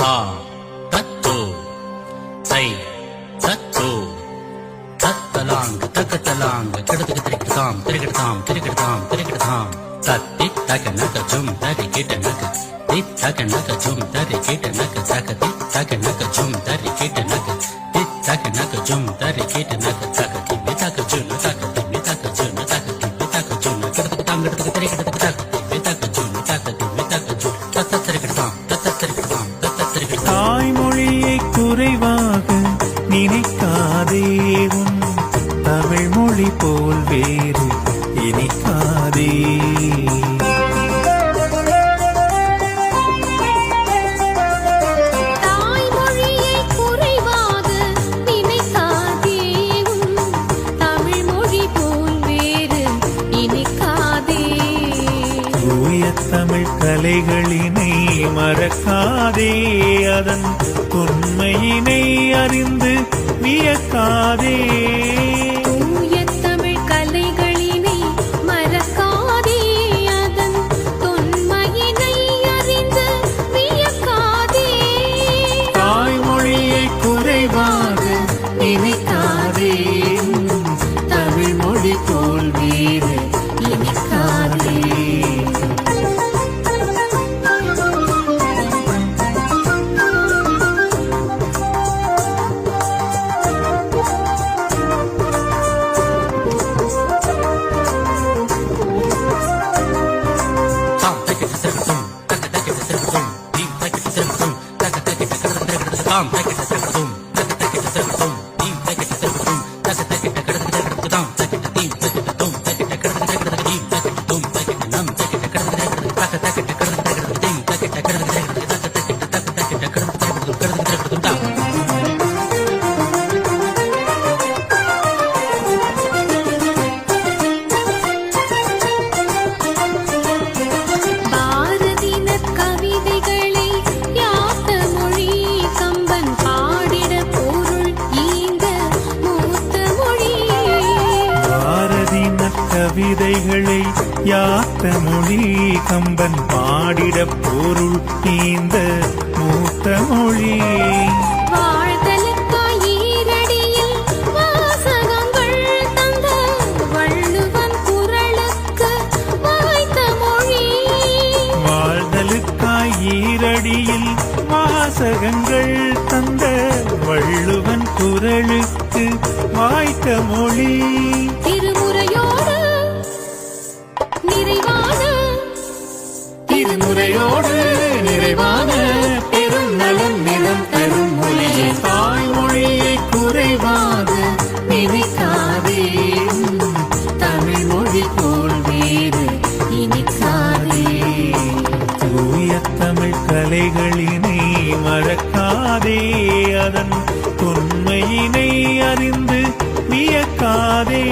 தா தத்தோ சை தத்தோ தத்தலாங்க தக்கத்தலாங்க கிடத்துக்கு திரிக்கிட்டாம் திரிக்கிட்டாம் திரிக்கிட்டாம் திரிக்கிட்டாம் தத்தி தக்க நக்க ஜும் தரி கிட்ட நக்க தி தக்க நக்க ஜும் தரி கிட்ட நக்க தக்க தி தக்க நக்க ஜும் தரி கிட்ட நக்க தி தக்க நக்க ஜும் தரி கிட்ட நக்க தக்க தி மி தக்க ஜும் தக்க தி மி தக்க ஜும் தக்க தி மி தக்க ஜும் கிடத்துக்கு தாம் கிடத்துக்கு திரிக்கிட்டு தக்க தி மி தக்க ஜும் தக்க தி மி தக்க ஜும் தத்த திரிக்கிட்டாம் தத்த திரிக்கிட்டாம் தத்த திரிக்கிட்டாம். தாய்மொழியை குறைவாக நினைக்காதே உன் தமிழ் மொழி போல் வேறு இனிக்காதே. தாய்மொழியை குறைவாக நினைக்காதே உன் தமிழ் மொழி போல் வேறு இனிக்காதே. தூய தமிழ் கலைகளினை மறக்காதே அதன் உண்மையினை அறிந்து வியக்காதே. தூய தமிழ் கலைகளினை மறக்காதே அதன் தொன்மையினை அறிந்து வியக்காதே. தாய்மொழியை குறைவாக நினைக்காதே தமிழ் மொழி போல் வேறு இனிக்காதே. தாம் தக்கிட்ட திரிக்கிட்டும் தக்க தக்கிட்ட திரிக்கிட்டும் தீம் தக்கிட்ட திரிக்கிட்டும் தக்க தக்கிட்ட கிடத்துக்கு திரிக்கிட்டு தாம் தக்கிட்ட தீம் தக்கிட்ட தும் தக்கிட்ட கிடத்துக்கு திரிக்கிட்டு தீம் தக்கிட்ட தும் தக்கிட்ட நம் தக்கிட்ட கிடத்துக்கு திரிக்கிட்டு தக்க தக்கிட்ட கிடத்துக்கு திரிக்கிட்டு தீம் தக்கிட்ட கிடத்துக்கு திரிக்கிட்டு தக்க தக்கிட்ட கிடத்துக்கு திரிக்கிட்டு தாம். பாரதினர் கவிதைகளை யாத்த மொழி கம்பன் பாடிட பொருள் ஈந்த மூத்த மொழி. பாரதியின் கவிதைகளை யாத்த மொழி கம்பன் பாடிட பொருள் ஈந்த மூத்த மொழி. வாழ்தலுக்காய் ஈரடியில் வாசகங்கள் தந்த வள்ளுவன் குரலுக்கு வாய்த்த மொழி. வாழ்தலுக்காய் ஈரடியில் வாசகங்கள் தந்த வள்ளுவன் குரலுக்கு வாய்த்த மொழி. திருமுறையோடு நிறைவான திருமுறையோடு நிறைவான பெரும் நலம் நிலம் பெரும் மொழியை தாய்மொழியை குறைவாக நினைக்காதே தமிழ் மொழி போல் வேறு இனிக்காதே. தூய தமிழ் கலைகளினை மறக்காதே அதன் உண்மையினை அறிந்து வியக்காதே.